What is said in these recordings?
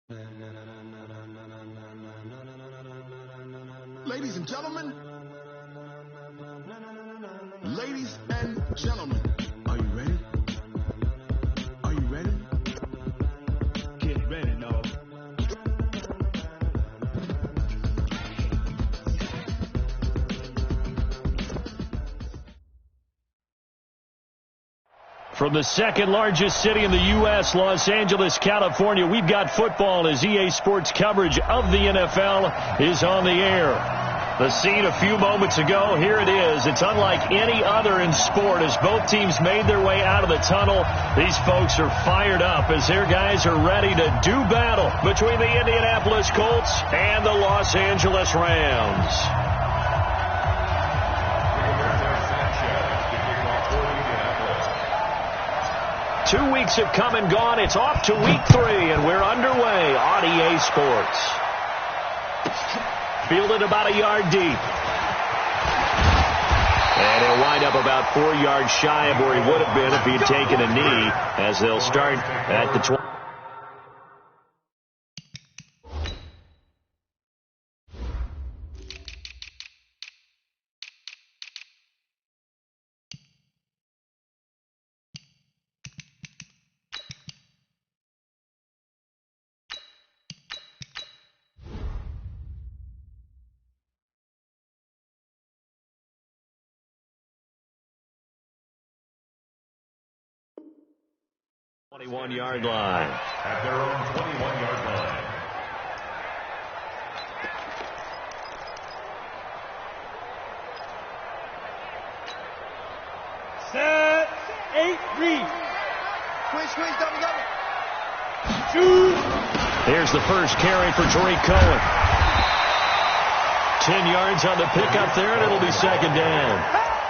Ladies and gentlemen, ladies and gentlemen, are you ready? Are you ready? Get ready, no. From the second largest city in the U.S., Los Angeles, California, we've got football as EA Sports coverage of the NFL is on the air. The scene a few moments ago, here it is. It's unlike any other in sport as both teams made their way out of the tunnel. These folks are fired up as their guys are ready to do battle between the Indianapolis Colts and the Los Angeles Rams. 2 weeks have come and gone. It's off to week 3, and we're underway on EA Sports. Fielded about a yard deep. And he'll wind up about 4 yards shy of where he would have been if he had taken a knee, as they'll start at the 20. Yard line. At their own 21-yard line. Set, 8, read. Squeeze, double. Shoot. Here's the first carry for Tariq Cohen. 10 yards on the pickup there, and it'll be second down.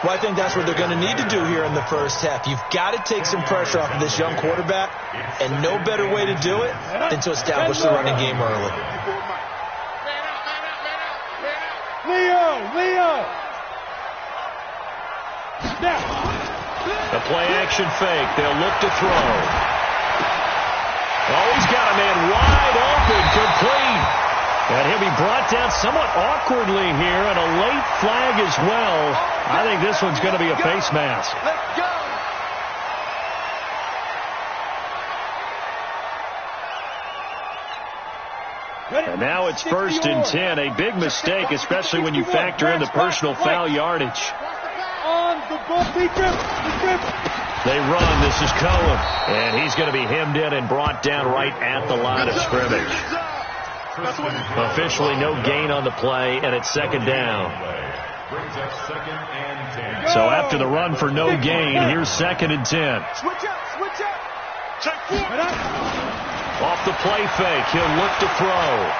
Well, I think that's what they're going to need to do here in the first half. You've got to take some pressure off of this young quarterback, and no better way to do it than to establish the running game early. Leo! Snap! The play-action fake. They'll look to throw. Oh, he's got a man wide open, complete. And he'll be brought down somewhat awkwardly here, and a late flag as well. I think this one's going to be a face mask. Let's go. And now it's 1st and 10. A big mistake, especially when you factor in the personal foul yardage. On the ball, They run. This is Cohen. And he's going to be hemmed in and brought down right at the line of scrimmage. Officially no gain on the play, and it's second down. So after the run for no gain, here's 2nd and 10. Switch up. Check foot. Off the play fake, he'll look to throw.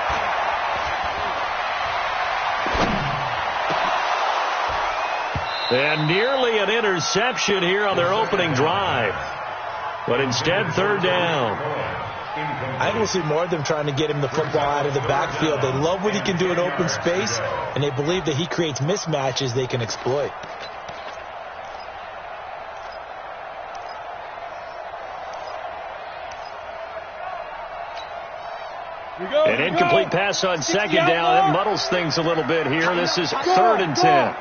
And nearly an interception here on their opening drive. But instead, 3rd down. I think we'll see more of them trying to get him the football out of the backfield. They love what he can do in open space, and they believe that he creates mismatches they can exploit. An incomplete pass on 2nd down. That muddles things a little bit here. This is 3rd and 10.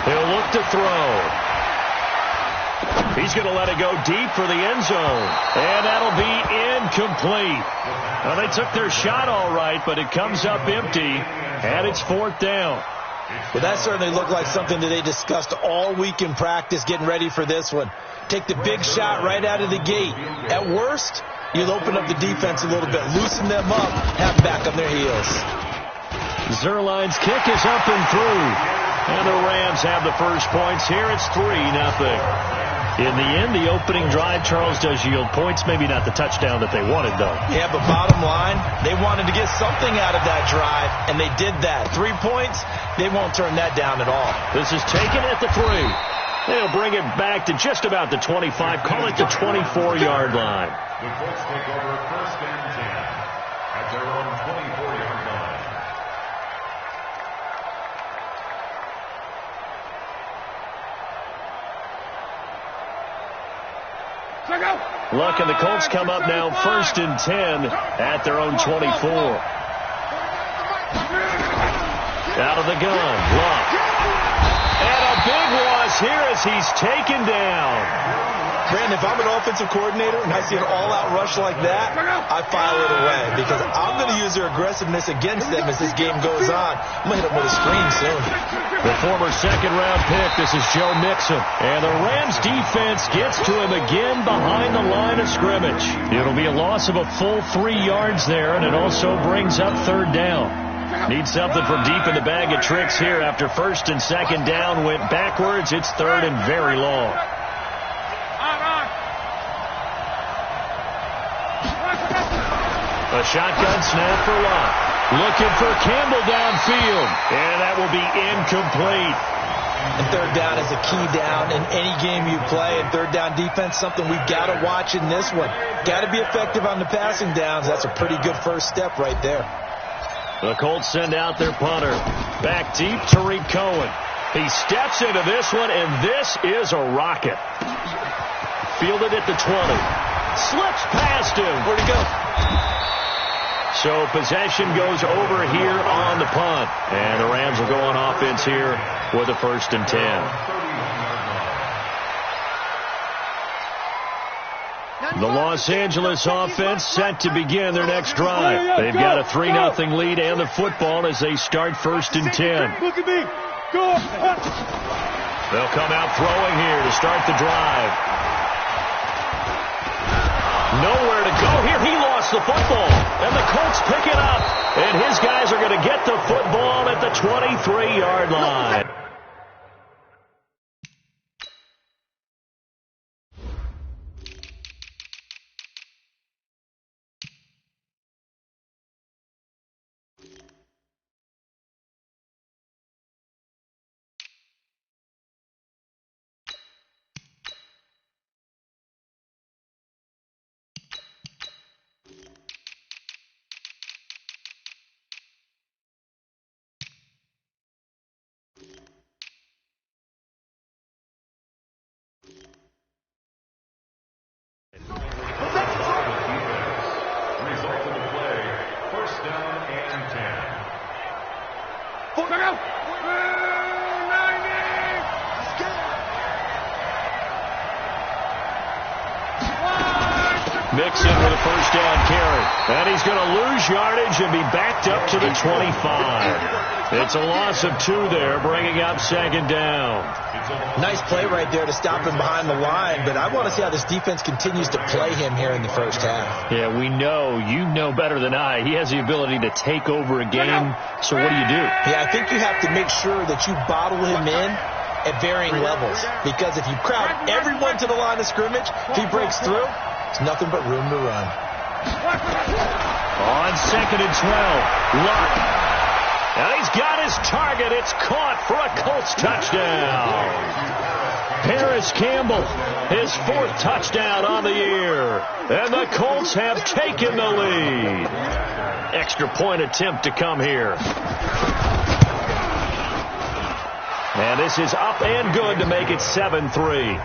He'll look to throw. He's going to let it go deep for the end zone. And that'll be incomplete. Well, they took their shot all right, but it comes up empty, and it's 4th down. Well, that certainly looked like something that they discussed all week in practice getting ready for this one. Take the big shot right out of the gate. At worst, you'll open up the defense a little bit, loosen them up, have them back on their heels. Zerline's kick is up and through. And the Rams have the first points here. It's 3-0. In the end, the opening drive, Charles, does yield points. Maybe not the touchdown that they wanted, though. Yeah, but bottom line, they wanted to get something out of that drive, and they did that. 3 points, they won't turn that down at all. This is taken at the 3. They'll bring it back to just about the 25. Call it the 24-yard line. The Colts take over 1st and 10 at their own 24-yard line. Luck and the Colts come up now 1st and 10 at their own 24. Out of the gun, Luck. And a big loss here as he's taken down. Brandon, if I'm an offensive coordinator and I see an all-out rush like that, I file it away because I'm going to use their aggressiveness against them as this game goes on. I'm going to hit them with a screen soon. The former second-round pick, this is Joe Mixon. And the Rams defense gets to him again behind the line of scrimmage. It'll be a loss of a full 3 yards there, and it also brings up 3rd down. Need something from deep in the bag of tricks here after 1st and 2nd down went backwards. It's 3rd and very long. A shotgun snap for Lott. Looking for Campbell downfield. And that will be incomplete. And 3rd down is a key down in any game you play. And 3rd down defense, something we've got to watch in this one. Got to be effective on the passing downs. That's a pretty good first step right there. The Colts send out their punter. Back deep, Tariq Cohen. He steps into this one, and this is a rocket. Fielded at the 20. Slips past him. Where'd he go? So possession goes over here on the punt. And the Rams will go on offense here with a 1st and 10. The Los Angeles offense set to begin their next drive. They've got a 3-0 lead and the football as they start 1st and 10. Look at me. Go. They'll come out throwing here to start the drive. Nowhere to go here. He lost the football. And the Colts pick it up. And his guys are going to get the football at the 23-yard line. Mixon with a 1st down carry. And he's going to lose yardage and be backed up to the 25. It's a loss of 2 there, bringing up 2nd down. Nice play right there to stop him behind the line, but I want to see how this defense continues to play him here in the 1st half. Yeah, we know. You know better than I. He has the ability to take over a game, so what do you do? Yeah, I think you have to make sure that you bottle him in at varying levels, because if you crowd everyone to the line of scrimmage, if he breaks through, there's nothing but room to run. On 2nd and 12, Luck. And he's got his target. It's caught for a Colts touchdown. Paris Campbell, his 4th touchdown on the year. And the Colts have taken the lead. Extra point attempt to come here. And this is up and good to make it 7-3.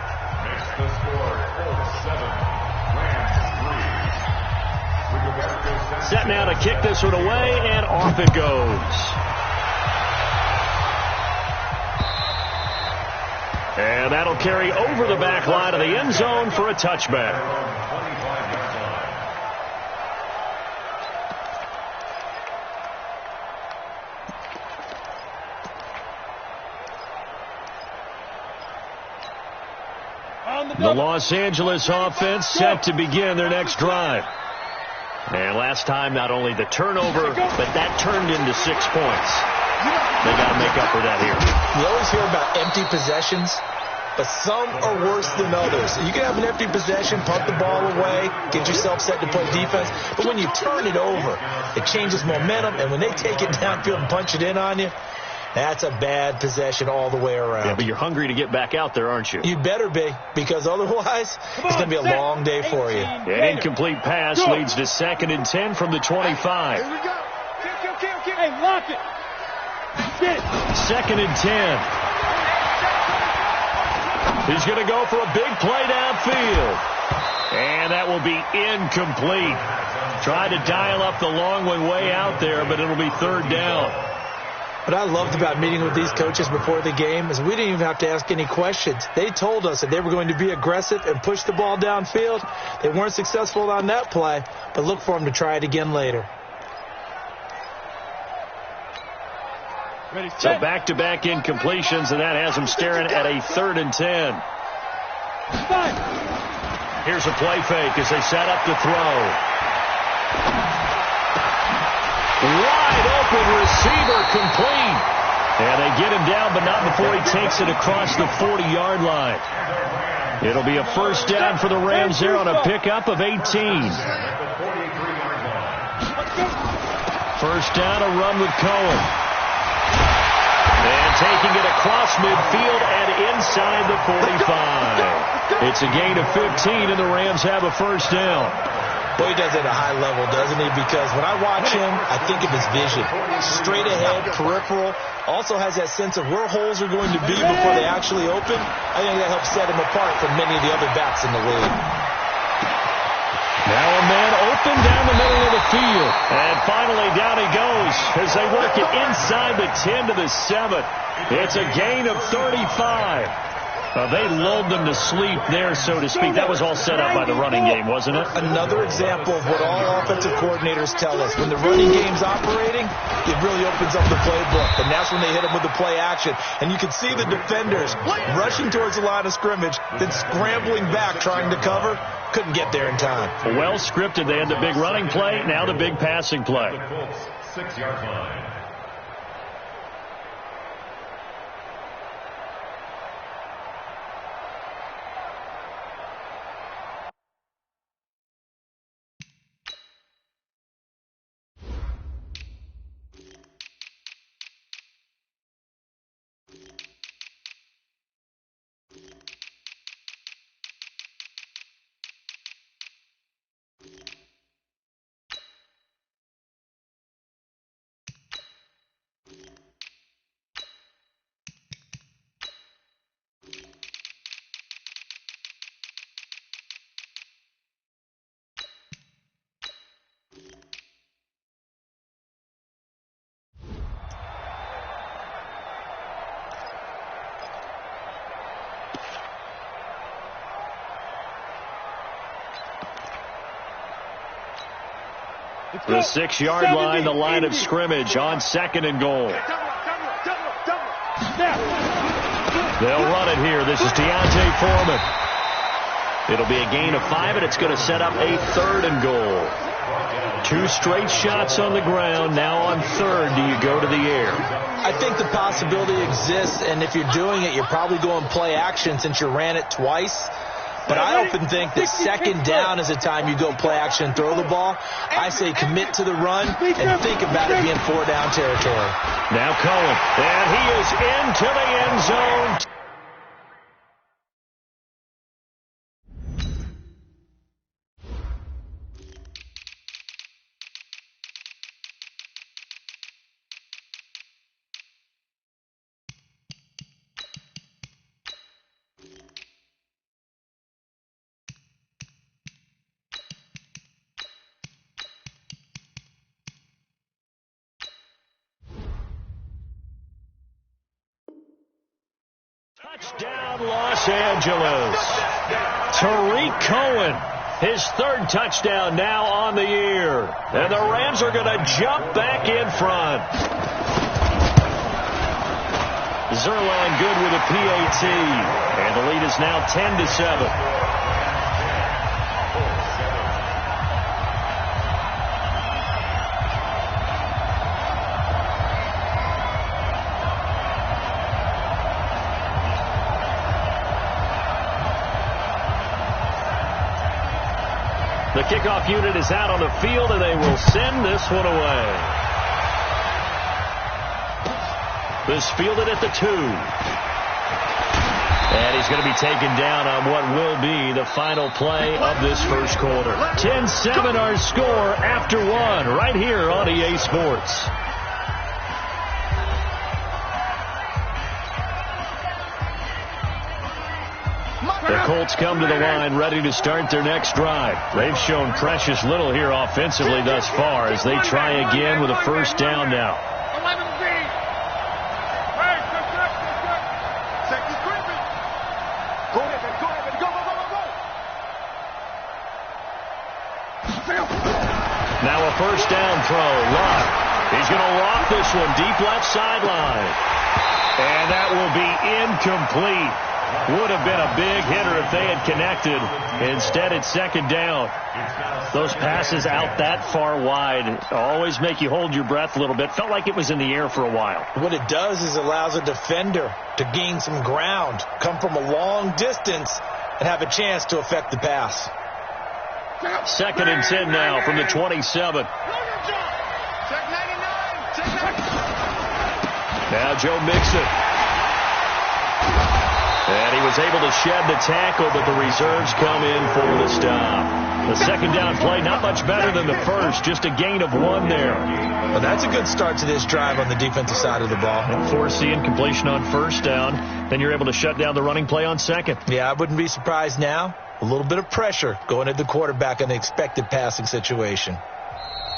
Set now to kick this one away, and off it goes. And that'll carry over the back line of the end zone for a touchback. The Los Angeles offense set to begin their next drive. And last time, not only the turnover, but that turned into 6 points. They got to make up for that here. You always hear about empty possessions, but some are worse than others. You can have an empty possession, punt the ball away, get yourself set to play defense, but when you turn it over, it changes momentum, and when they take it downfield and punch it in on you, that's a bad possession all the way around. Yeah, but you're hungry to get back out there, aren't you? You better be, because otherwise, it's going to be a long day for you. An incomplete pass leads to 2nd and 10 from the 25. Here we go. Hey, lock it. Get it. 2nd and 10. He's going to go for a big play downfield. And that will be incomplete. Tried to dial up the long one way out there, but it'll be third down. What I loved about meeting with these coaches before the game is we didn't even have to ask any questions. They told us that they were going to be aggressive and push the ball downfield. They weren't successful on that play, but look for them to try it again later. So back-to-back incompletions, and that has them staring at a 3rd and 10. Here's a play fake as they set up to throw. Wide open receiver, complete. And they get him down, but not before he takes it across the 40-yard line. It'll be a first down for the Rams there on a pickup of 18. First down, a run with Cohen. And taking it across midfield and inside the 45. It's a gain of 15, and the Rams have a first down. Boy, he does it at a high level, doesn't he? Because when I watch him, I think of his vision. Straight ahead, peripheral. Also has that sense of where holes are going to be before they actually open. I think that helps set him apart from many of the other backs in the league. Now a man open down the middle of the field. And finally down he goes as they work it inside the 10 to the 7. It's a gain of 35. They lulled them to sleep there, so to speak. That was all set up by the running game, wasn't it? Another example of what all offensive coordinators tell us. When the running game's operating, it really opens up the playbook. And that's when they hit them with the play action. And you can see the defenders rushing towards the line of scrimmage, then scrambling back trying to cover. Couldn't get there in time. Well scripted. They had the big running play, now the big passing play. 6-yard line. The 6-yard line, the line of scrimmage on 2nd and goal. They'll run it here. This is Deontay Foreman. It'll be a gain of 5, and it's going to set up a 3rd and goal. 2 straight shots on the ground. Now on 3rd, do you go to the air? I think the possibility exists, and if you're doing it, you're probably going play action since you ran it twice. But I often think that 2nd down is a time you go play action and throw the ball. I say commit to the run and think about it being 4-down territory. Now Cohen, and he is into the end zone. Touchdown, Los Angeles. Tariq Cohen, his 3rd touchdown now on the year. And the Rams are going to jump back in front. Zerline good with a PAT. And the lead is now 10-7. The kickoff unit is out on the field, and they will send this one away. This fielded at the 2. And he's going to be taken down on what will be the final play of this first quarter. 10-7 our score after 1 right here on EA Sports. The Colts come to the line, ready to start their next drive. They've shown precious little here offensively thus far as they try again with a first down now. Now a first down throw. Luck. He's going to lock this one deep left sideline. And that will be incomplete. Would have been a big hitter if they had connected. Instead, it's second down. Those passes out that far wide always make you hold your breath a little bit. Felt like it was in the air for a while. What it does is allows a defender to gain some ground, come from a long distance, and have a chance to affect the pass. Second and 10 now from the 27. Now Joe Mixon. And he was able to shed the tackle, but the reserves come in for the stop. The second down play, not much better than the first, just a gain of 1 there. Well, that's a good start to this drive on the defensive side of the ball. And force the incompletion on first down. Then you're able to shut down the running play on second. Yeah, I wouldn't be surprised now. A little bit of pressure going at the quarterback in the expected passing situation.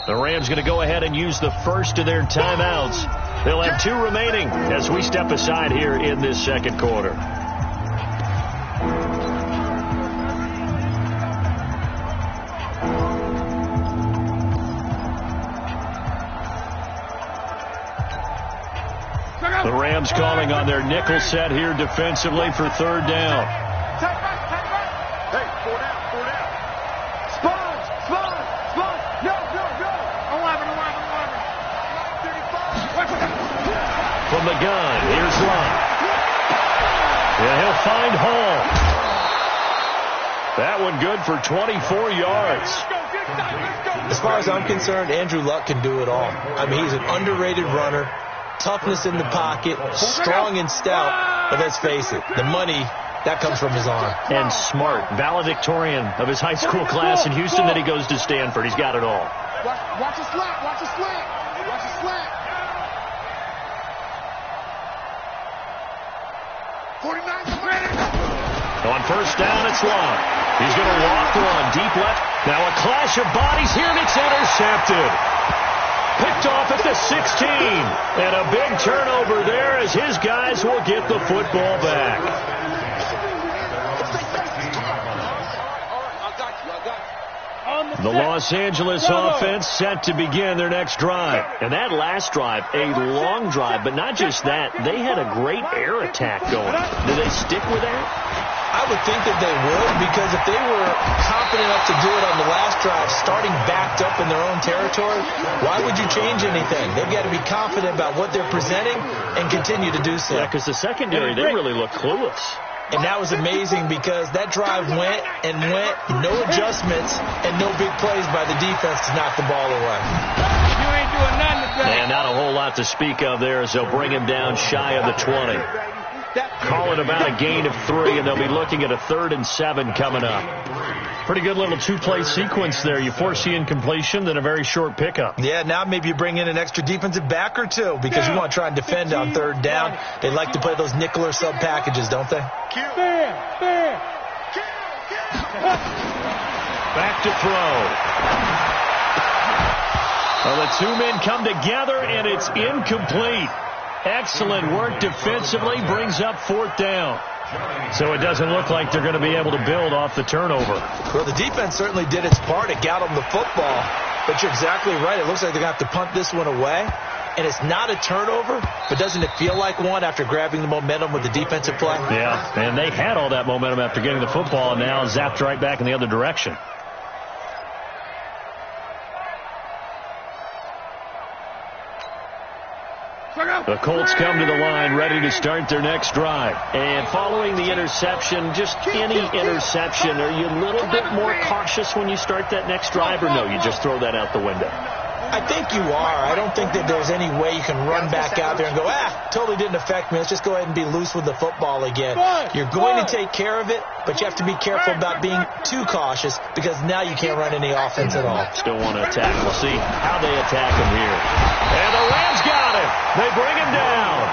The Rams going to go ahead and use the first of their timeouts. They'll have 2 remaining as we step aside here in this second quarter. The Rams calling on their nickel set here defensively for third down. Hey, 4 down. Sponge. No. 11. 35. From the gun, here's Lott. And he'll find Hall. That one good for 24 yards. As far as I'm concerned, Andrew Luck can do it all. I mean, he's an underrated runner. Toughness in the pocket, strong and stout. But let's face it, the money, that comes from his arm. And smart, valedictorian of his high school class in Houston. Then he goes to Stanford. He's got it all. Watch the slant. 49's ready. On first down, it's Long. He's going to walk one deep left. Now a clash of bodies here, and it's intercepted. Picked off at the 16. And a big turnover there as his guys will get the football back. The Los Angeles offense set to begin their next drive. And that last drive, a long drive, but not just that. They had a great air attack going. Do they stick with that? I would think that they would, because if they were confident enough to do it on the last drive, starting backed up in their own territory, why would you change anything? They've got to be confident about what they're presenting and continue to do so. Yeah, because the secondary, they really look clueless. And that was amazing because that drive went, no adjustments, and no big plays by the defense to knock the ball away. You ain't doing nothing today. And not a whole lot to speak of there as they'll bring him down shy of the 20. Call it about a gain of 3, and they'll be looking at a 3rd and 7 coming up. Pretty good little 2-play sequence there. You force the incompletion, then a very short pickup. Yeah, now maybe you bring in an extra defensive back or 2 because you want to try and defend on 3rd down. They like to play those nickel or sub packages, don't they? Back to throw. Well, the 2 men come together, and it's incomplete. Excellent work defensively, brings up 4th down. So it doesn't look like they're going to be able to build off the turnover. Well, the defense certainly did its part. It got them the football. But you're exactly right. It looks like they're going to have to punt this one away. And it's not a turnover, but doesn't it feel like one after grabbing the momentum with the defensive play? Yeah, and they had all that momentum after getting the football, and now zapped right back in the other direction. The Colts come to the line ready to start their next drive. And following the interception, just any interception, are you a little bit more cautious when you start that next drive, or no, you just throw that out the window? I think you are. I don't think that there's any way you can run back out there and go, totally didn't affect me. Let's just go ahead and be loose with the football again. You're going to take care of it, but you have to be careful about being too cautious because now you can't run any offense at all. Still want to attack. We'll see how they attack him here. And the Rams got it. They bring him down.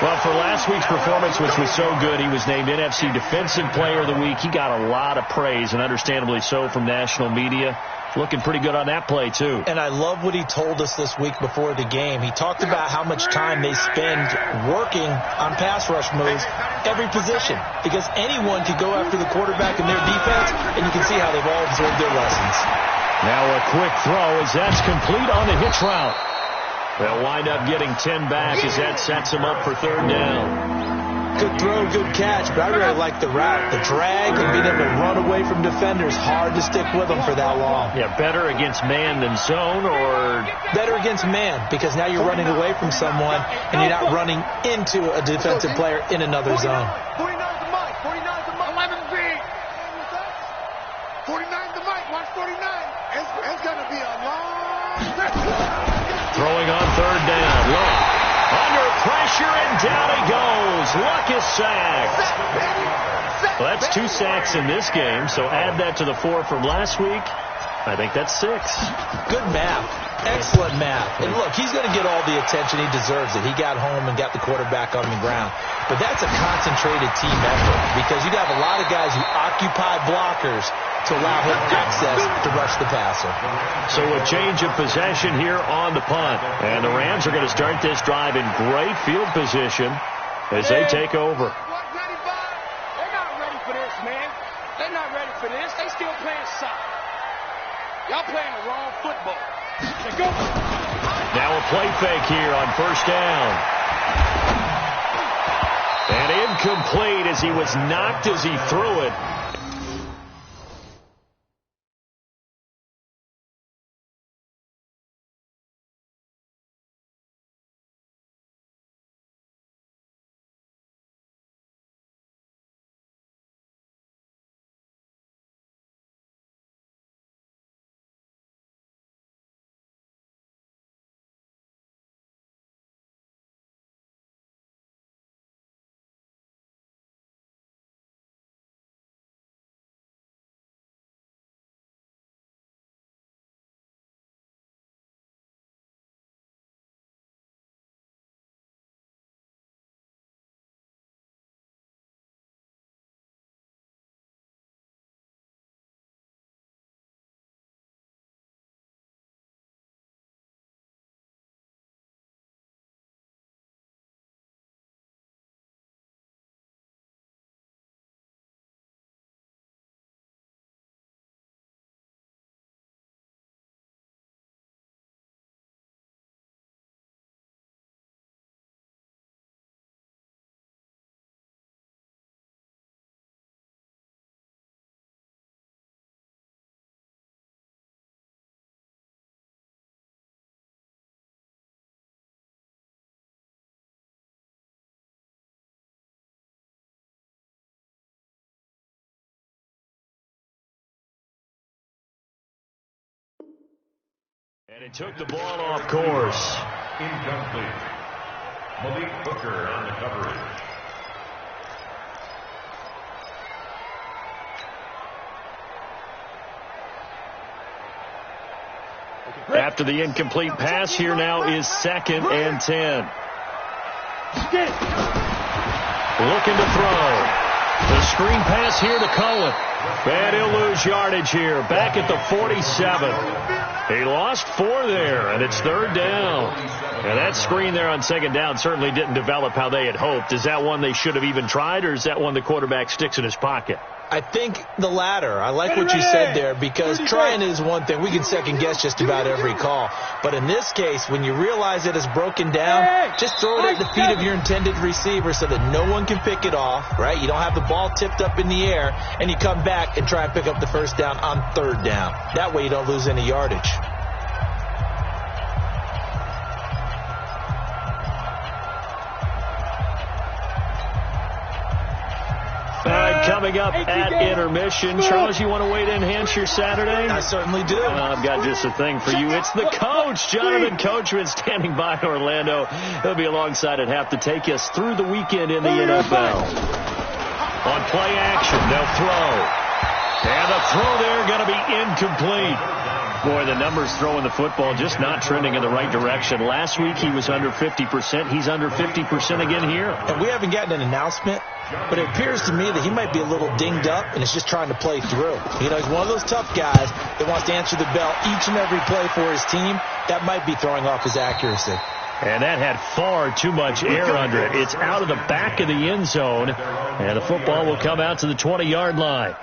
Well, for last week's performance, which was so good, he was named NFC Defensive Player of the Week. He got a lot of praise, and understandably so, from national media. Looking pretty good on that play, too. And I love what he told us this week before the game. He talked about how much time they spend working on pass rush moves, every position, because anyone could go after the quarterback in their defense, and you can see how they've all absorbed their lessons. Now a quick throw as that's complete on the hitch route. They'll wind up getting 10 back as that sets them up for third down. Good throw, good catch, but I really like the route. The drag and being able to run away from defenders, hard to stick with them for that long. Yeah, better against man than zone, or? Better against man, because now you're running away from someone and you're not running into a defensive player in another zone. 49's the mic. 49's the mic. 11 big. 49's the mic. Watch 49. It's going to be a long. Throwing on third down. Luck under pressure, and down he goes. Luck is sacked. Well, that's 2 sacks in this game, so add that to the 4 from last week. I think that's 6. Good math. Excellent math. And look, he's going to get all the attention he deserves it. He got home and got the quarterback on the ground. But that's a concentrated team effort, because you'd have a lot of guys who occupy blockers to allow him access to rush the passer. So a change of possession here on the punt. And the Rams are going to start this drive in great field position as they take over. They're not ready for this, man. They're not ready for this. They still playing soccer. Y'all playing the wrong football. Go. Now a play fake here on first down. And incomplete as he was knocked as he threw it. And it took the ball off course. Incomplete. Malik Hooker on the coverage. After the incomplete pass, here now is 2nd and 10. Looking to throw. The screen pass here to Cohen. And he'll lose yardage here. Back at the 47. He lost 4 there, and it's third down. And that screen there on second down certainly didn't develop how they had hoped. Is that one they should have even tried, or is that one the quarterback sticks in his pocket? I think the latter. I like what you said there, because trying is one thing. We can second-guess just about every call. But in this case, when you realize it is broken down, just throw it at the feet of your intended receiver so that no one can pick it off, right? You don't have the ball tipped up in the air, and you come back and try and pick up the first down on third down. That way you don't lose any yardage. Coming up at intermission. Charles, you want to wait to enhance your Saturday? I certainly do. I've got just a thing for you. It's the coach, Jonathan Coachman, standing by in Orlando. He'll be alongside at half to take us through the weekend in the NFL. On play action, they'll throw. And the throw there going to be incomplete. Boy, the numbers throwing the football just not trending in the right direction. Last week he was under 50%. He's under 50% again here. And we haven't gotten an announcement, but it appears to me that he might be a little dinged up and is just trying to play through. You know, he's one of those tough guys that wants to answer the bell each and every play for his team. That might be throwing off his accuracy. And that had far too much air under it. It's out of the back of the end zone, and the football will come out to the 20-yard line.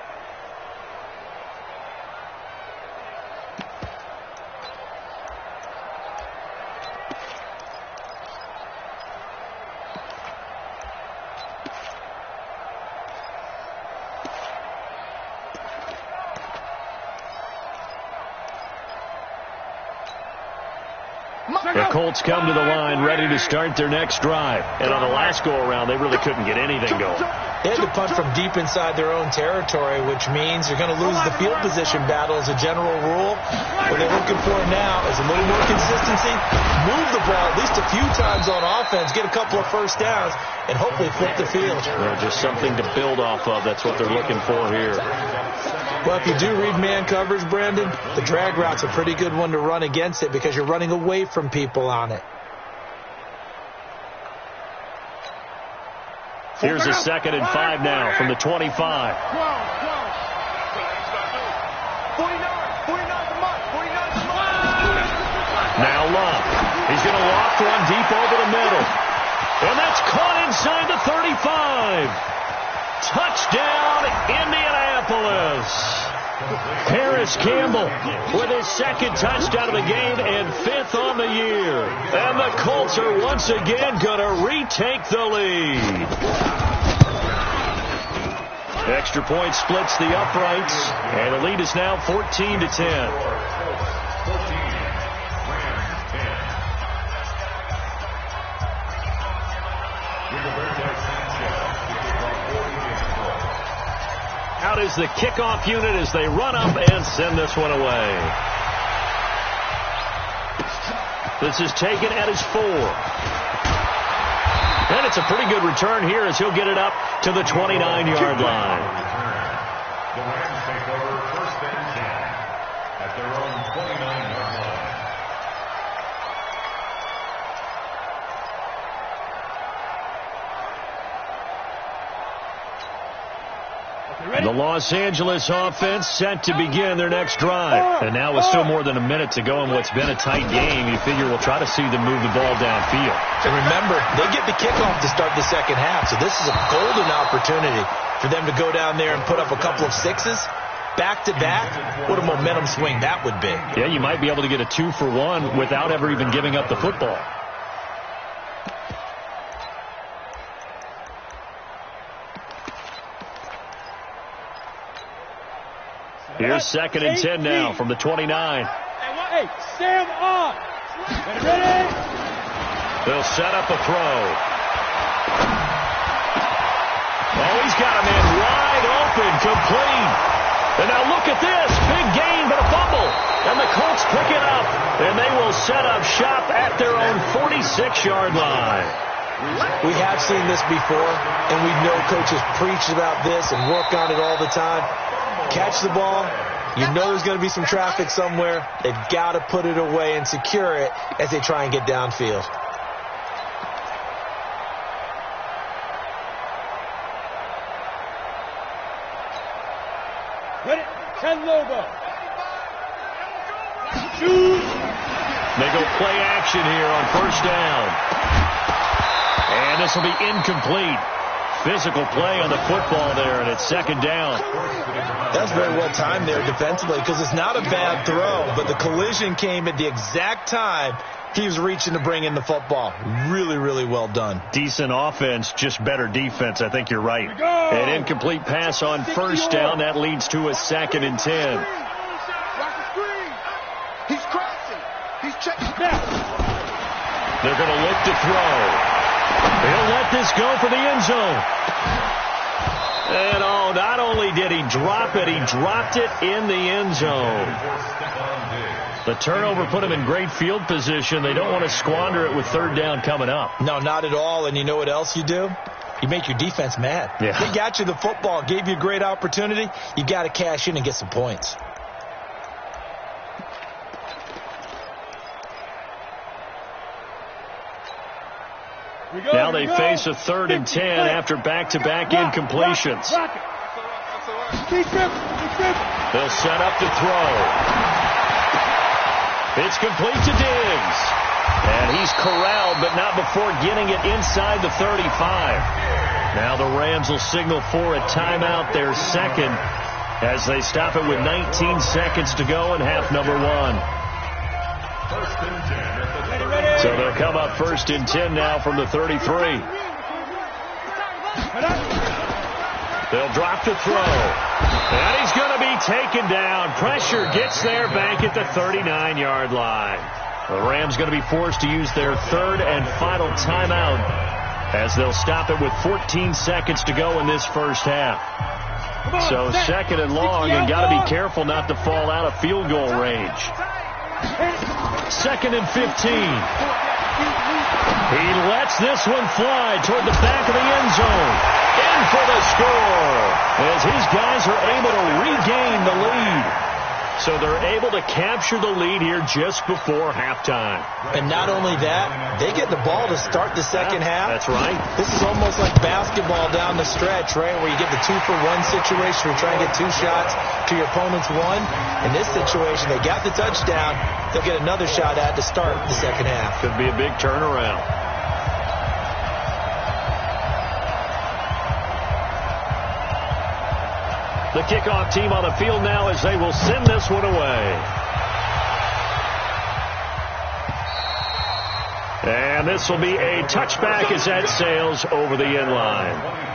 The Colts come to the line ready to start their next drive. And on the last go-around, they really couldn't get anything going. They had to punt from deep inside their own territory, which means you're going to lose the field position battle as a general rule. What they're looking for now is a little more consistency, move the ball at least a few times on offense, get a couple of first downs, and hopefully flip the field. Just something to build off of. That's what they're looking for here. Well, if you do read man coverage, Brandon, the drag route's a pretty good one to run against it because you're running away from people on it. Here's a 2nd and 5 now from the 25. Now Love. He's going to loft one deep over the middle. And that's caught inside the 35. Touchdown, Indianapolis. Paris Campbell with his 2nd touchdown of the game and 5th on the year. And the Colts are once again going to retake the lead. Extra point splits the uprights, and the lead is now 14-10. Out is the kickoff unit as they run up and send this one away. This is taken at his 4. And it's a pretty good return here as he'll get it up to the 29-yard line. The Rams take over 1st and 10 at their own 29-yard line. The Los Angeles offense set to begin their next drive. And now with still more than a minute to go in what's been a tight game, you figure we'll try to see them move the ball downfield. And remember, they get the kickoff to start the second half, so this is a golden opportunity for them to go down there and put up a couple of 6s. Back-to-back, what a momentum swing that would be. Yeah, you might be able to get a 2-for-1 without ever even giving up the football. Here's 2nd and 10 now from the 29. Hey, stand on. Ready? They'll set up a throw. Oh, he's got a man wide open, complete. And now look at this. Big gain, but a fumble. And the Colts pick it up. And they will set up shop at their own 46-yard line. We have seen this before, and we know coaches preach about this and work on it all the time. Catch the ball. You know there's going to be some traffic somewhere. They've got to put it away and secure it as they try and get downfield. Ready? 10 logo. Shoot. They go play action here on 1st down. And this will be incomplete. Physical play on the football there, and it's 2nd down. That's very well timed there defensively because it's not a bad throw, but the collision came at the exact time he was reaching to bring in the football. Really, really well done. Decent offense, just better defense. I think you're right. An incomplete pass on 1st down. That leads to a 2nd and 10. He's crossing. He's checking. They're going to look to throw. He'll let this go for the end zone. And oh, not only did he drop it, he dropped it in the end zone. The turnover put him in great field position. They don't want to squander it with 3rd down coming up. No, not at all. And you know what else you do? You make your defense mad. Yeah. They got you the football, gave you a great opportunity. You got to cash in and get some points. Now they face a 3rd and 10 after back-to-back incompletions. They'll set up to throw. It's complete to Diggs. And he's corralled, but not before getting it inside the 35. Now the Rams will signal for a timeout, their second, as they stop it with 19 seconds to go in half number 1. First and 10. So they'll come up 1st and 10 now from the 33. They'll drop to throw. And he's going to be taken down. Pressure gets there back at the 39-yard line. The Rams going to be forced to use their 3rd and final timeout as they'll stop it with 14 seconds to go in this first half. So 2nd and long, and got to be careful not to fall out of field goal range. 2nd and 15. He lets this one fly toward the back of the end zone. In for the score as his guys are able to regain the lead. So they're able to capture the lead here just before halftime. And not only that, they get the ball to start the second half. That's right. This is almost like basketball down the stretch, right, where you get the 2-for-1 situation where you try and get 2 shots to your opponent's 1. In this situation, they got the touchdown. They'll get another shot at to start the second half. Could be a big turnaround. The kickoff team on the field now as they will send this one away. And this will be a touchback as that sails over the end line.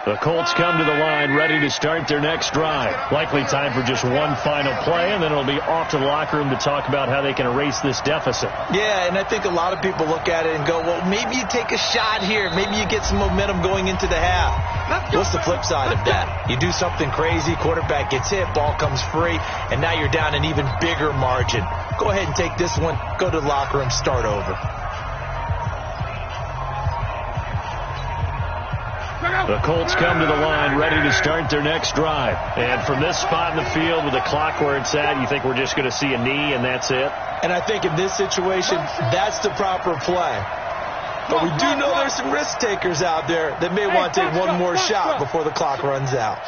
The Colts come to the line ready to start their next drive. Likely time for just one final play, and then it'll be off to the locker room to talk about how they can erase this deficit. Yeah, and I think a lot of people look at it and go, well, maybe you take a shot here. Maybe you get some momentum going into the half. What's the flip side of that? You do something crazy, quarterback gets hit, ball comes free, and now you're down an even bigger margin. Go ahead and take this one, go to the locker room, start over. The Colts come to the line ready to start their next drive. And from this spot in the field with the clock where it's at, you think we're just going to see a knee and that's it? And I think in this situation, that's the proper play. But we do know there's some risk takers out there that may want to take one more shot before the clock runs out.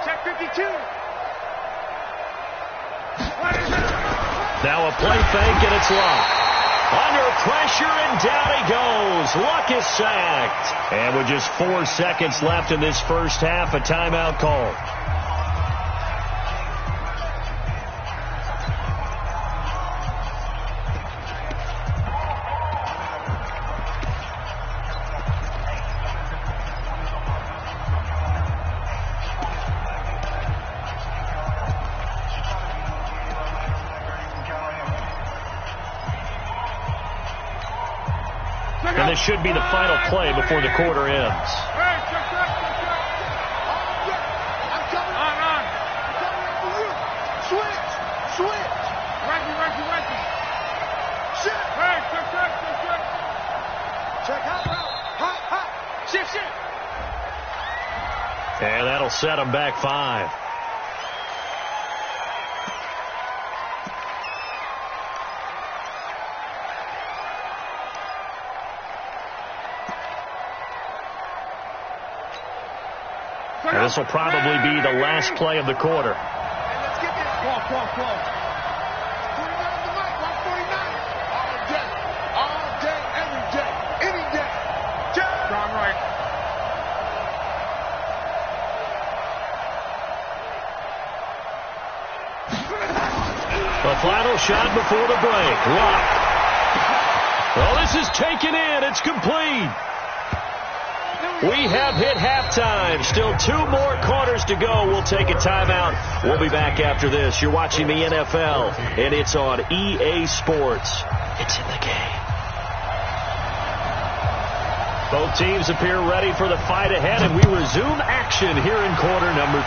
Check 52. Now a play fake and it's locked. Under pressure, and down he goes. Luck is sacked. And with just 4 seconds left in this first half, a timeout called. And this should be the final play before the quarter ends. And that'll set them back 5. And this will probably be the last play of the quarter. The final shot before the break. Luck. Well, this is taken in. It's complete. We have hit halftime. Still 2 more quarters to go. We'll take a timeout. We'll be back after this. You're watching the NFL, and it's on EA Sports. It's in the game. Both teams appear ready for the fight ahead, and we resume action here in quarter number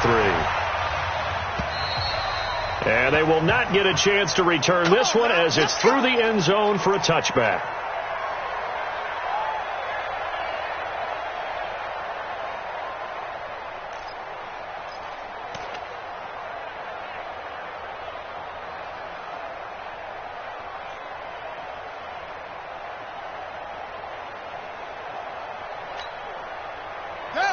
3. And they will not get a chance to return this one as it's through the end zone for a touchback.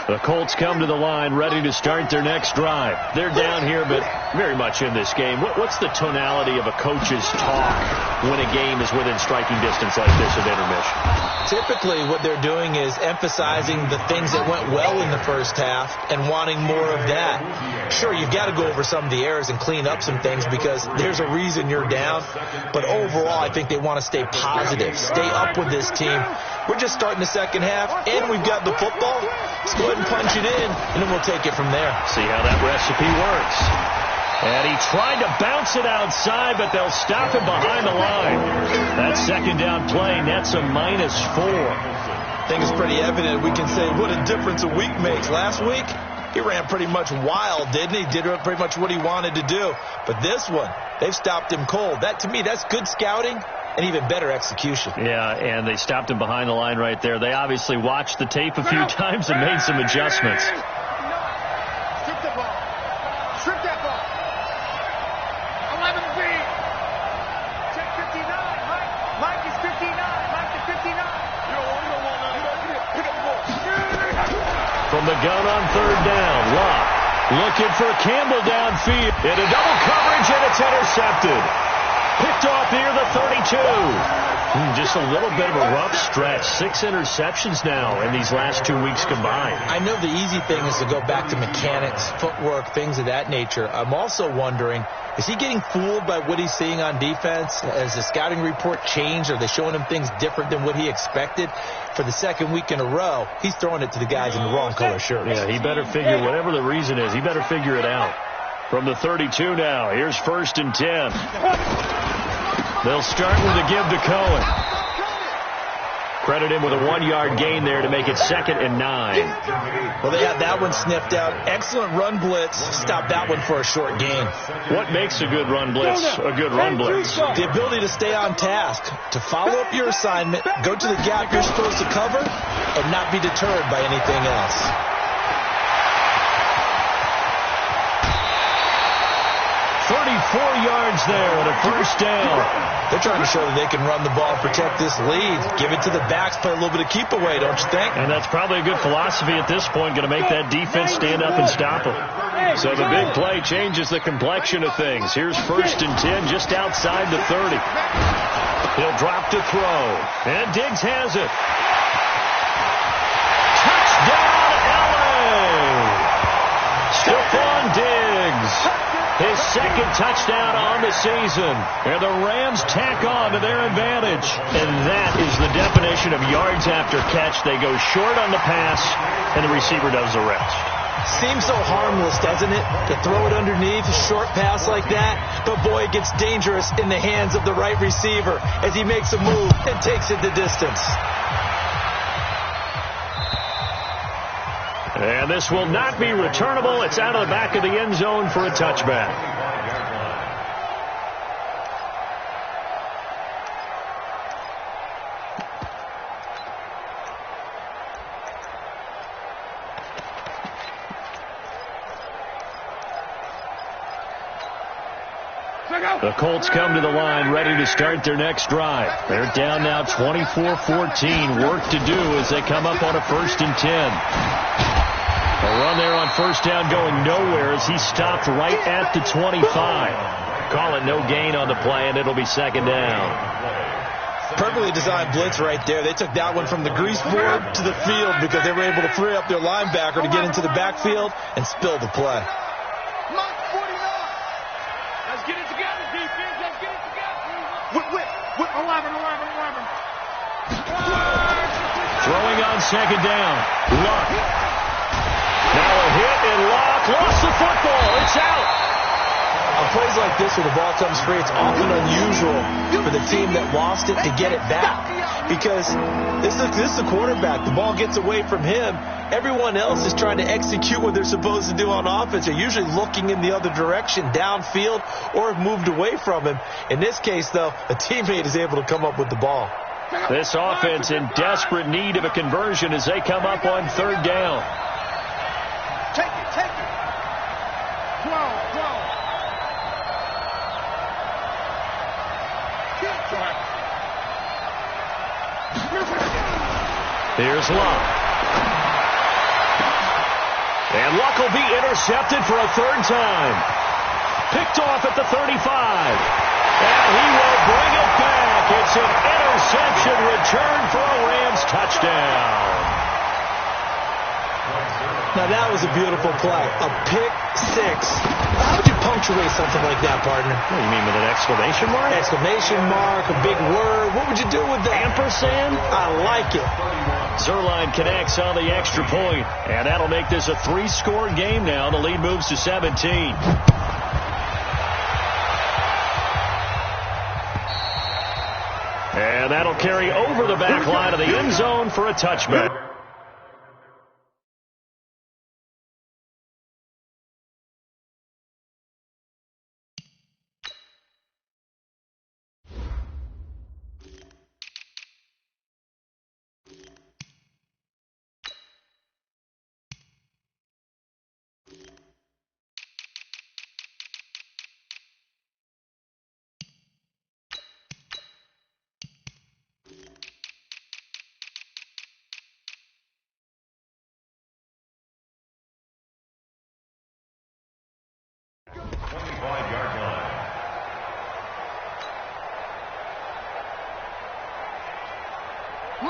The Colts come to the line ready to start their next drive. They're down here, but very much in this game. What's the tonality of a coach's talk when a game is within striking distance like this at intermission? Typically, what they're doing is emphasizing the things that went well in the first half and wanting more of that. Sure, you've got to go over some of the errors and clean up some things because there's a reason you're down. But overall, I think they want to stay positive, stay up with this team. We're just starting the second half, and we've got the football. Let's go ahead and punch it in, and then we'll take it from there. See how that recipe works. And he tried to bounce it outside, but they'll stop him behind the line. That second down play, that's a -4. I think it's pretty evident. We can say what a difference a week makes. Last week, he ran pretty much wild, didn't he? Did pretty much what he wanted to do. But this one, they've stopped him cold. That, to me, that's good scouting. And even better execution. Yeah, and they stopped him behind the line right there. They obviously watched the tape a few times and made some adjustments. Strip the ball. Strip that ball. 11 feet. Check 59. Mike is 59. Mike is 59. You don't want that. Pick up the ball. From the gun on third down, Locke looking for Campbell downfield. In a double coverage, and it's intercepted. Picked off near the 32. Just a little bit of a rough stretch. 6 interceptions now in these last 2 weeks combined. I know the easy thing is to go back to mechanics, footwork, things of that nature. I'm also wondering, is he getting fooled by what he's seeing on defense? Has the scouting report changed? Are they showing him things different than what he expected? For the second week in a row, he's throwing it to the guys in the wrong color shirts. Yeah, he better figure, whatever the reason is, he better figure it out. From the 32 now, here's 1st and 10. They'll start with a give to Cohen. Credit him with a 1-yard gain there to make it 2nd and 9. Well, they had that one sniffed out. Excellent run blitz. Stop that one for a short gain. What makes a good run blitz a good run blitz? The ability to stay on task, to follow up your assignment, go to the gap you're supposed to cover, and not be deterred by anything else. 34 yards there and a 1st down. They're trying to show that they can run the ball and protect this lead. Give it to the backs, play a little bit of keep away, don't you think? And that's probably a good philosophy at this point, going to make that defense stand up and stop them. So the big play changes the complexion of things. Here's 1st and 10 just outside the 30. He'll drop to throw. And Diggs has it. Touchdown, LA! Stephon Diggs. His 2nd touchdown on the season. And the Rams tack on to their advantage. And that is the definition of yards after catch. They go short on the pass, and the receiver does the rest. Seems so harmless, doesn't it? To throw it underneath, a short pass like that. But, boy, it gets dangerous in the hands of the right receiver as he makes a move and takes it the distance. And this will not be returnable. It's out of the back of the end zone for a touchback. The Colts come to the line ready to start their next drive. They're down now 24-14. Work to do as they come up on a 1st and 10. A run there on 1st down going nowhere as he stopped right at the 25. Call it no gain on the play, and it'll be 2nd down. Perfectly designed blitz right there. They took that one from the grease board to the field because they were able to free up their linebacker to get into the backfield and spill the play. Let's get it together, defense. Let's get it together. Whip. 11. Throwing on second down. Luck. Now a hit, and Luck lost the football. It's out. On plays like this where the ball comes free, it's often unusual for the team that lost it to get it back. Because this is the quarterback. The ball gets away from him. Everyone else is trying to execute what they're supposed to do on offense. They're usually looking in the other direction, downfield, or have moved away from him. In this case, though, a teammate is able to come up with the ball. This offense in desperate need of a conversion as they come up on third down. Take it. 12. Here's Luck. And Luck will be intercepted for a third time. Picked off at the 35. And he will bring it back. It's an interception return for a Rams touchdown. Now, that was a beautiful play. A pick six. How would you punctuate something like that, partner? What do you mean, with an exclamation mark? Exclamation mark, a big word. What would you do with that? Ampersand? I like it. Zerline connects on the extra point, and that'll make this a 3-score game now. The lead moves to 17. And that'll carry over the back line of the end zone for a touchback.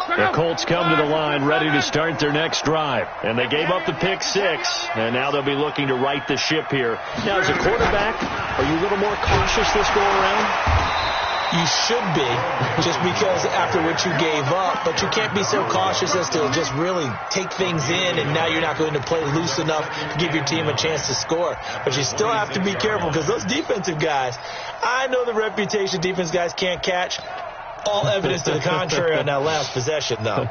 The Colts come to the line ready to start their next drive. And they gave up the pick six, and now they'll be looking to right the ship here. Now, as a quarterback, are you a little more cautious this go around? You should be, just because after what you gave up. But you can't be so cautious as to just really take things in, and now you're not going to play loose enough to give your team a chance to score. But you still have to be careful, because those defensive guys, I know the reputation defense guys can't catch. All evidence to the contrary on that last possession, though.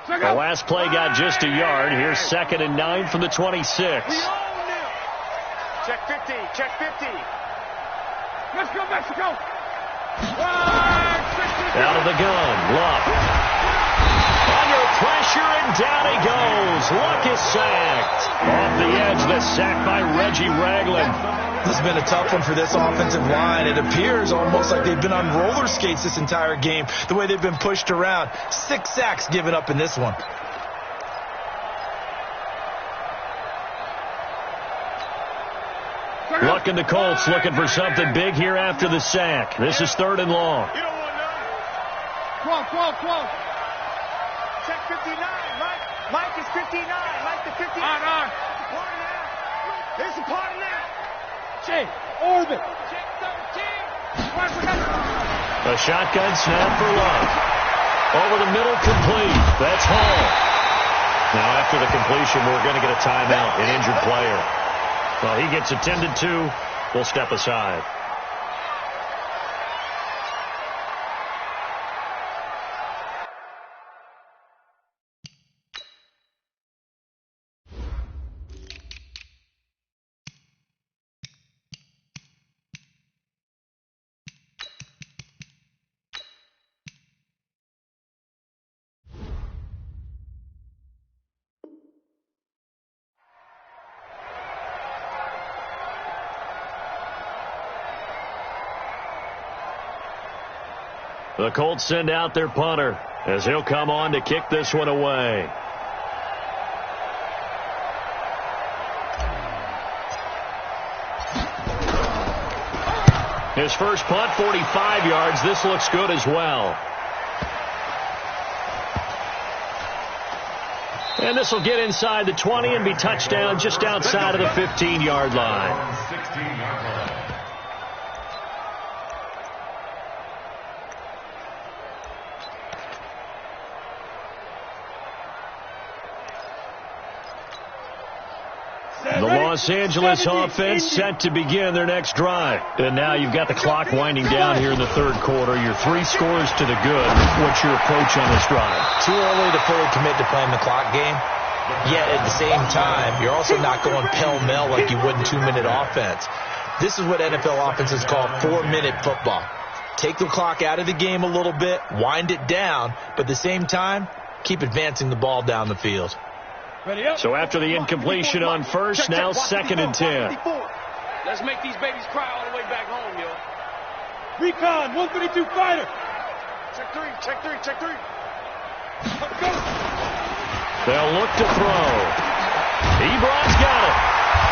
The last play got just a yard. Here's 2nd and 9 from the 26. Check 50. Let's go, Mexico. Out of the gun, Luck. Under pressure, and down he goes. Luck is sacked. Off the edge, the sack by Reggie Ragland. This has been a tough one for this offensive line. It appears almost like they've been on roller skates this entire game, the way they've been pushed around. 6 sacks given up in this one. Luck and the Colts looking for something big here after the sack. This is 3rd and long. You don't want none. 12. Check 59. Mike is 59. Mike to 59. On. There's a party now. Jay, orbit. Check 17. A shotgun snap for Luck. Over the middle, complete. That's Hall. Now, after the completion, we're going to get a timeout, an injured player. Well, he gets attended to. We'll step aside. The Colts send out their punter as he'll come on to kick this one away. His first punt, 45 yards. This looks good as well. And this will get inside the 20 and be touchdown just outside of the 15-yard line. Los Angeles offense set to begin their next drive. And now you've got the clock winding down here in the third quarter. You're 3 scores to the good. What's your approach on this drive? Too early to fully commit to playing the clock game. Yet at the same time, you're also not going pell-mell like you would in 2-minute offense. This is what NFL offenses call 4-minute football. Take the clock out of the game a little bit, wind it down, but at the same time, keep advancing the ball down the field. So after the incompletion on first, now 2nd and 10. Let's make these babies cry all the way back home, yo. Recon, 132 fighter. Check three. Let's go. They'll look to throw. Ebron's got it.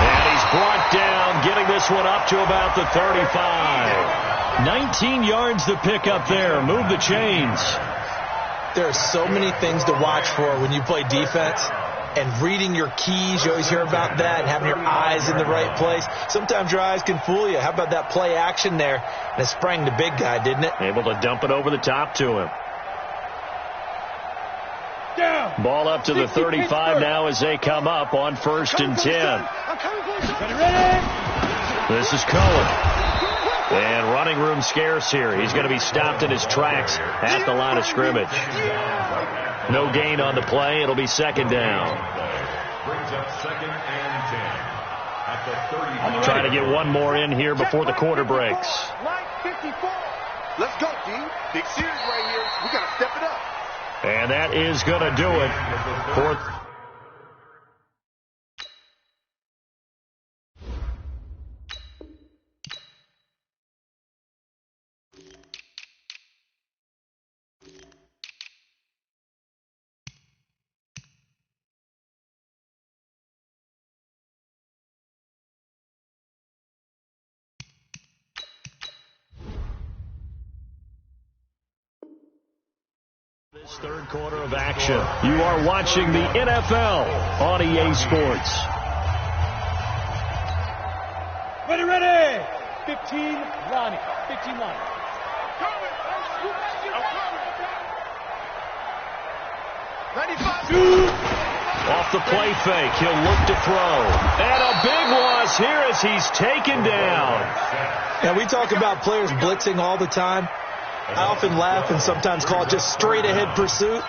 And he's brought down, getting this one up to about the 35. 19 yards to pick up there. Move the chains. There are so many things to watch for when you play defense. And reading your keys, you always hear about that, and having your eyes in the right place. Sometimes your eyes can fool you. How about that play action there? And it sprang the big guy, didn't it? Able to dump it over the top to him. Down. Ball up to the 35 now as they come up on 1st and 10. Ready. This is Cohen. And running room scarce here. He's going to be stopped in his tracks at the line of scrimmage. No gain on the play. It'll be 2nd down. Brings up 2nd and 10 at the 30. Trying to get one more in here before the quarter breaks. Line 54. Let's go, D. Big series right here. We got to step it up. And that is going to do it for... This third quarter of action. You are watching the NFL on EA Sports. Ready. 15, Lonnie. 15, Lonnie. Off the play fake, he'll look to throw. And a big loss here as he's taken down. Now, we talk about players blitzing all the time. I often laugh and sometimes call it just straight-ahead pursuit.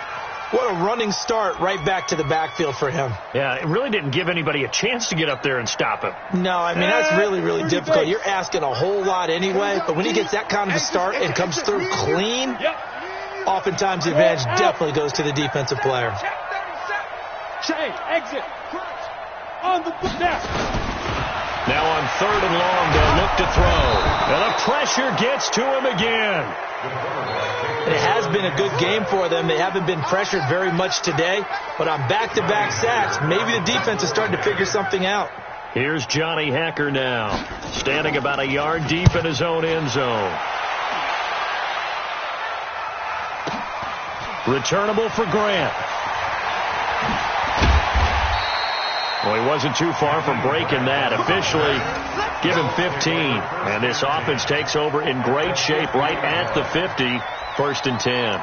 What a running start right back to the backfield for him. Yeah, it really didn't give anybody a chance to get up there and stop him. No, I mean, that's really, really difficult. You're asking a whole lot anyway, but when he gets that kind of a start and comes through clean, oftentimes the advantage definitely goes to the defensive player. Change, exit, on the book now. Now on 3rd and long, they'll look to throw. And the pressure gets to him again. It has been a good game for them. They haven't been pressured very much today, but on back-to-back sacks, maybe the defense is starting to figure something out. Here's Johnny Hacker now, standing about a yard deep in his own end zone. Returnable for Grant. Well, he wasn't too far from breaking that. Officially, give him 15. And this offense takes over in great shape right at the 50. 1st and 10.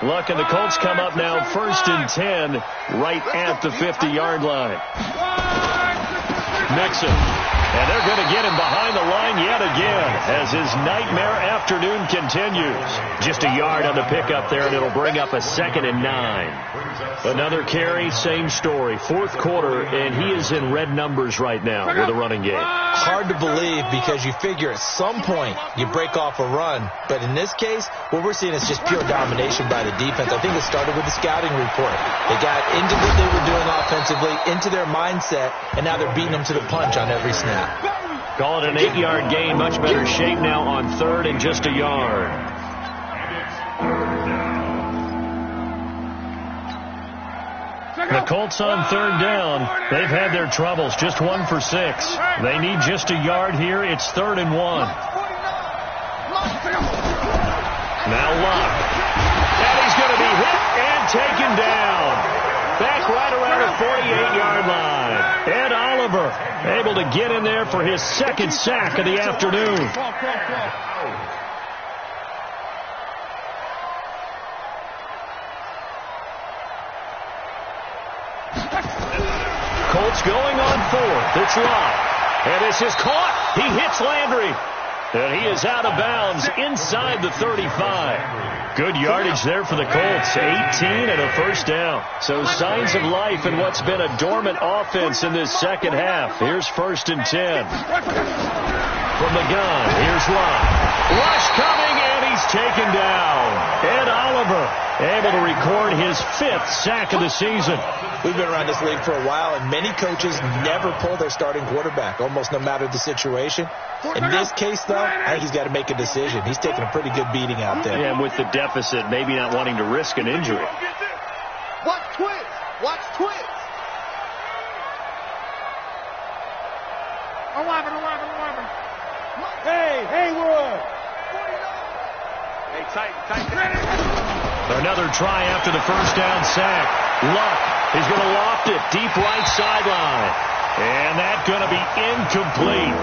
Look, and the Colts come up now 1st and 10 right at the 50-yard line. Mixon. And they're going to get him behind the line yet again as his nightmare afternoon continues. Just a yard on the pickup there, and it'll bring up a 2nd and 9. Another carry, same story. 4th quarter, and he is in red numbers right now with a running game. Hard to believe because you figure at some point you break off a run. But in this case, what we're seeing is just pure domination by the defense. I think it started with the scouting report. They got into what they were doing offensively, into their mindset, and now they're beating them to the punch on every snap. Call it an 8-yard gain. Much better shape now on 3rd and just a yard. The Colts on 3rd down. They've had their troubles. Just 1 for 6. They need just a yard here. It's 3rd and 1. Now Luck. And he's going to be hit and taken down. Back right around the 48-yard line. Ed Oliver able to get in there for his 2nd sack of the afternoon. Colts going on fourth. It's Lott. And this is caught. He hits Landry. And he is out of bounds inside the 35. Good yardage there for the Colts. 18 and a first down. So signs of life in what's been a dormant offense in this second half. Here's 1st and 10. From the gun, here's Lott. Rush coming, and he's taken down. Ed Oliver able to record his 5th sack of the season. We've been around this league for a while, and many coaches never pull their starting quarterback, almost no matter the situation. In this case, though, I think he's got to make a decision. He's taking a pretty good beating out there. Yeah, and with the deficit, maybe not wanting to risk an injury. Watch twins. Watch twins. 11. Hey, Haywood. Hey, tight. Another try after the first down sack. Luck. He's going to loft it deep right sideline. And that's going to be incomplete.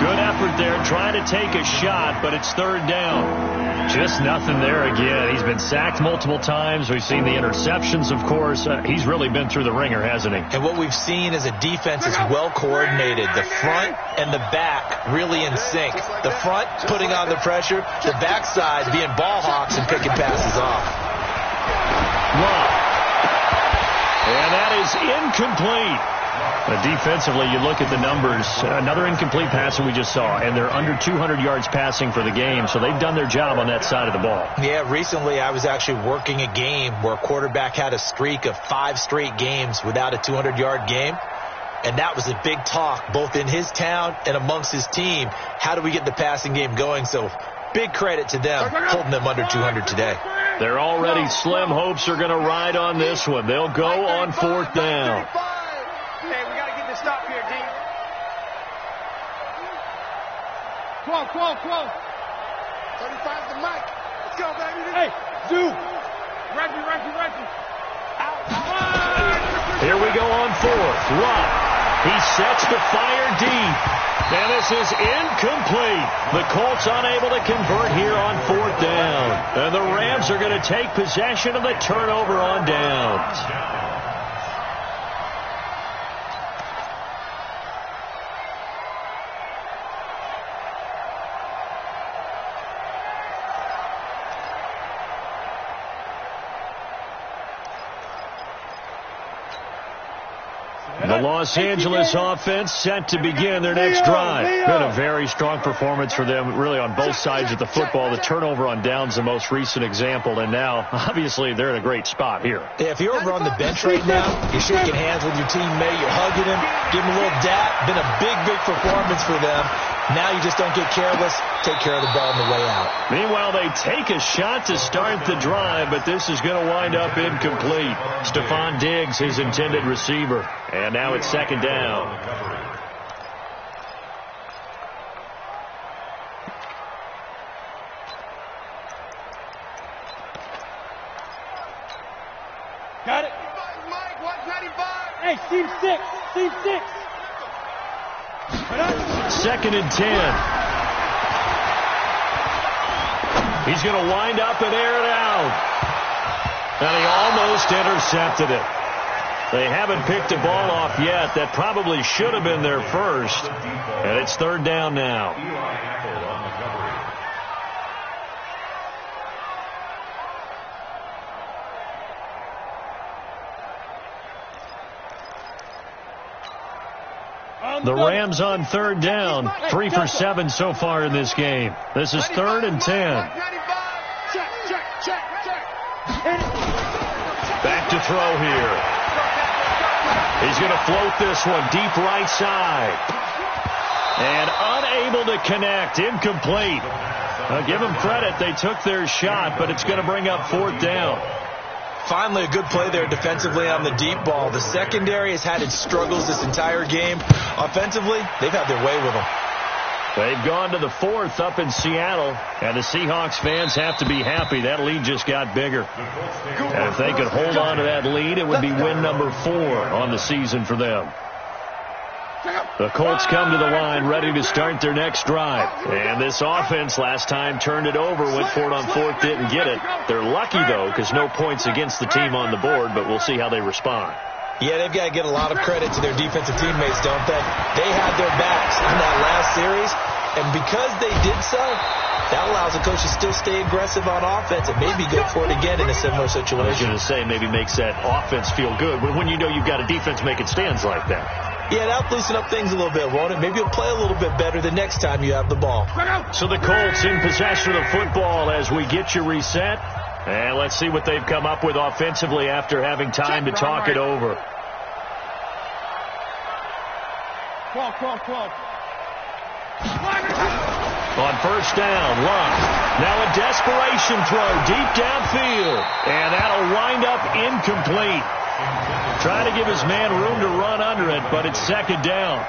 Good effort there trying to take a shot, but it's 3rd down. Just nothing there again. He's been sacked multiple times. We've seen the interceptions, of course. He's really been through the ringer, hasn't he? And what we've seen is a defense is well coordinated. The front and the back really in sync. The front putting on the pressure. The backside being ball hawks and picking passes off. Wow. And that is incomplete. Defensively, you look at the numbers. Another incomplete pass that we just saw, and they're under 200 yards passing for the game, so they've done their job on that side of the ball. Yeah, recently I was actually working a game where a quarterback had a streak of 5 straight games without a 200-yard game, and that was a big talk both in his town and amongst his team. How do we get the passing game going? So big credit to them holding them under 200 today. They're already slim hopes are going to ride on this one. They'll go on 4th down. Hey, we got to get this stop here, D. 12. 35's the mic. Let's go, baby. Hey, Zoo. Reggie. Out. Here we go on 4th. Lott. He sets the fire deep. And this is incomplete. The Colts unable to convert here on 4th down. And the Rams are going to take possession of the turnover on downs. The Los Angeles offense set to begin their next drive. Been a very strong performance for them, really, on both sides of the football. The turnover on downs, the most recent example, and now, obviously, they're in a great spot here. Yeah, if you're over on the bench right now, you're shaking hands with your teammate, you're hugging him, give him a little dap. Been a big performance for them. Now you just don't get careless. Take care of the ball on the way out. Meanwhile, they take a shot to start the drive, but this is going to wind up incomplete. Stephon Diggs, his intended receiver. And now it's 2nd down. Got it. Mike, 195. Hey, team 6. 2nd and 10. He's going to wind up and air it out. And he almost intercepted it. They haven't picked a ball off yet. That probably should have been their first. And it's 3rd down now. The Rams on 3rd down. 3 for 7 so far in this game. This is 3rd and 10. Back to throw here. He's going to float this one deep right side. And unable to connect. Incomplete. I'll give them credit. They took their shot, but it's going to bring up 4th down. Finally, a good play there defensively on the deep ball. The secondary has had its struggles this entire game. Offensively, they've had their way with them. They've gone to the 4th up in Seattle, and the Seahawks fans have to be happy. That lead just got bigger. And if they could hold on to that lead, it would be win number 4 on the season for them. The Colts come to the line ready to start their next drive. And this offense last time turned it over, went for it on 4th, didn't get it. They're lucky, though, because no points against the team on the board, but we'll see how they respond. Yeah, they've got to get a lot of credit to their defensive teammates, don't they? They had their backs in that last series, and because they did so, that allows the coach to still stay aggressive on offense and maybe go for it again in a similar situation. I was going to say, maybe makes that offense feel good when you know you've got a defense making stands like that. Yeah, that'll loosen up things a little bit, won't it? Maybe you'll play a little bit better the next time you have the ball. So the Colts in possession of the football as we get you reset. And let's see what they've come up with offensively after having time to talk it over. 12. On first down, Locke. Now a desperation throw deep downfield. And that'll wind up incomplete. Trying to give his man room to run under it, but it's second down.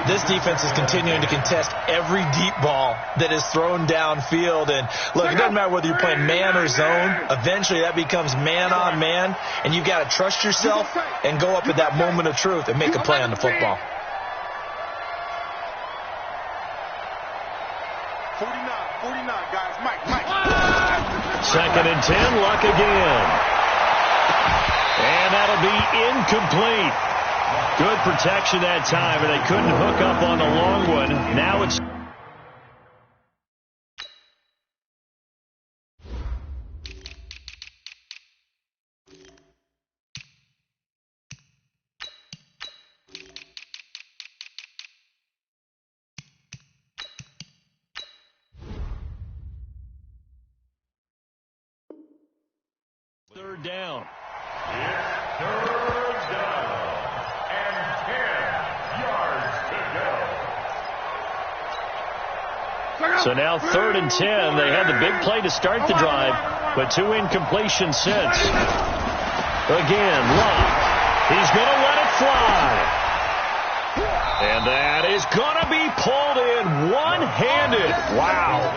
This defense is continuing to contest every deep ball that is thrown downfield. And, look, it doesn't matter whether you're playing man or zone. Eventually that becomes man on man, and you've got to trust yourself and go up at that moment of truth and make a play on the football. 49, guys. Mike. Second and 10, Luck again. And that'll be incomplete. Good protection that time, and they couldn't hook up on the long one. Now it's... third down. It's third down and 10 yards to go. So now third and 10. They had the big play to start the drive, but 2 incompletions since. Again, Locke. He's going to let it fly. And that is going to be pulled in one-handed. Wow.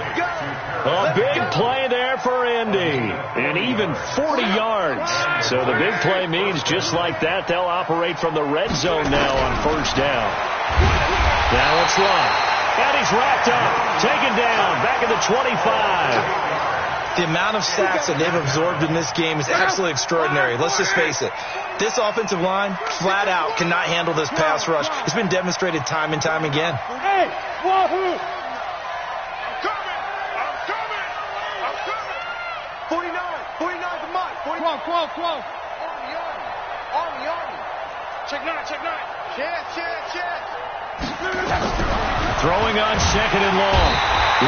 A big play there for Indy. And even 40 yards. So the big play means just like that, they'll operate from the red zone now on first down. Now it's Locke. And he's wrapped up. Taken down. Back at the 25. The amount of sacks that they've absorbed in this game is absolutely extraordinary. Let's just face it. This offensive line, flat out, cannot handle this pass rush. It's been demonstrated time and time again. Hey, wahoo! I'm coming! 49 to Mike. 12. Army. Check nine. Chance. Throwing on second and long.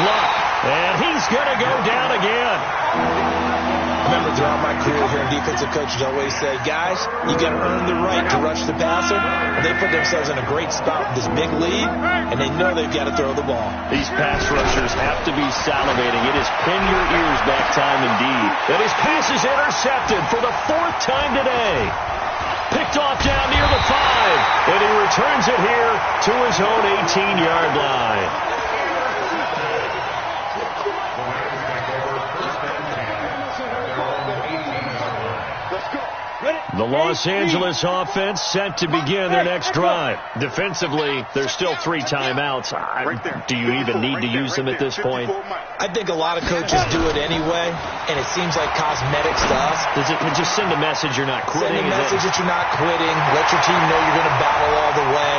Luck. And he's going to go down again. I remember throughout my career here in defensive coaches always say, guys, you got to earn the right to rush the passer. And they put themselves in a great spot with this big lead, and they know they've got to throw the ball. These pass rushers have to be salivating. It is pin your ears back time indeed. And his pass is intercepted for the 4th time today. Picked off down near the 5, and he returns it here to his own 18-yard line. The Los Angeles offense set to begin their next drive. Defensively, there's still 3 timeouts. Do you even need to use them at this point? I think a lot of coaches do it anyway, and it seems like cosmetics to us. Does it just send a message you're not quitting? Send a message that you're not quitting. Let your team know you're going to battle all the way,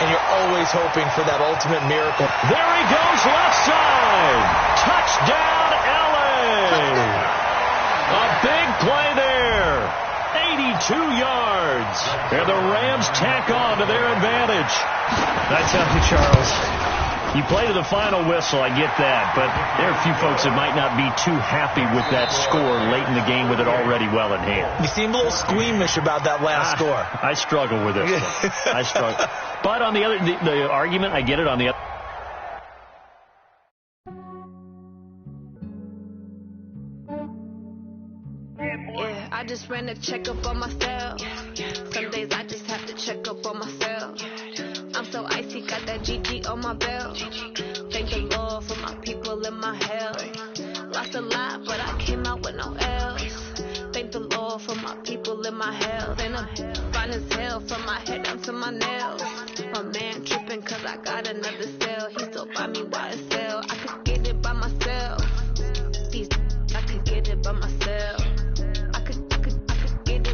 and you're always hoping for that ultimate miracle. There he goes, left side. Touchdown, LA. A big play there. 82 yards. And the Rams tack on to their advantage. I tell you, Charles, you play to the final whistle, I get that, but there are a few folks that might not be too happy with that score late in the game with it already well in hand. You seem a little squeamish about that last score. I struggle with this one. I struggle. But on the other, the argument, I get it on the other. I just ran a checkup on myself. Some days I just have to check up on myself. I'm so icy, got that GG on my belt. Thank the Lord for my people and my health. Lost a lot, but I came out with no L's. Thank the Lord for my people and my health. And I'm fine as hell from my head down to my nails. My man tripping cause I got another cell. He still buy me YSL. I could get it by myself. I could get it by myself.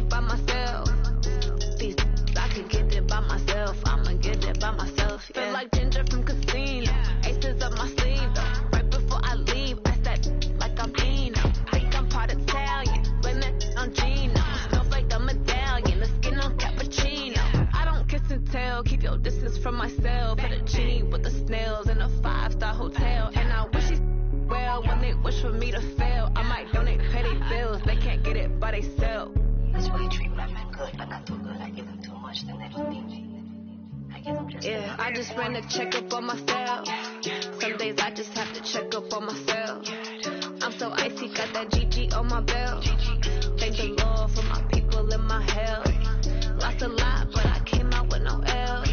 By myself. meals from myself. Put a genie with the snails in a 5-star hotel. And I wish she well when they wish for me to fail. I might donate, pay their bills. They can't get it by themselves. That's why you treat my men good, but not too good. I give them too much, then they don't need me. I give them just I just ran a checkup on myself. Some days I just have to check up on myself. I'm so icy, got that GG on my belt. Thank the Lord for my people in my health. Lost a lot, but I came out with no L's.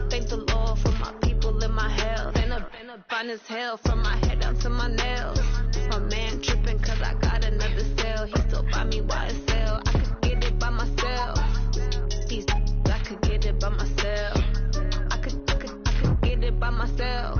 Thank the Lord for my people in my health. And a fine as hell from my head down to my nails. My man tripping cause I got another cell. He still buy me YSL. I could get it by myself. I could get it by myself. I could get it by myself.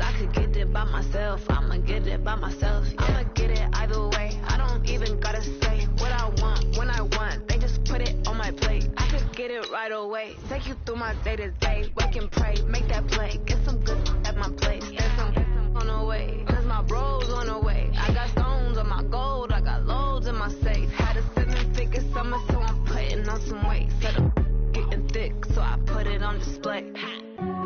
I could get it by myself. I'ma get it by myself. I'ma get it either way. I don't even gotta say what I want when I want. They just put it on my plate. I could get it right away. Take you through my day to day. Wake and pray, make that play. Get some good at my place. There's some on the way. Cause my bros on the way. I got stones on my gold. I got loads in my safe. Had a 7-figure summer, so I'm putting on some weight. Set up getting thick, so I put it on display.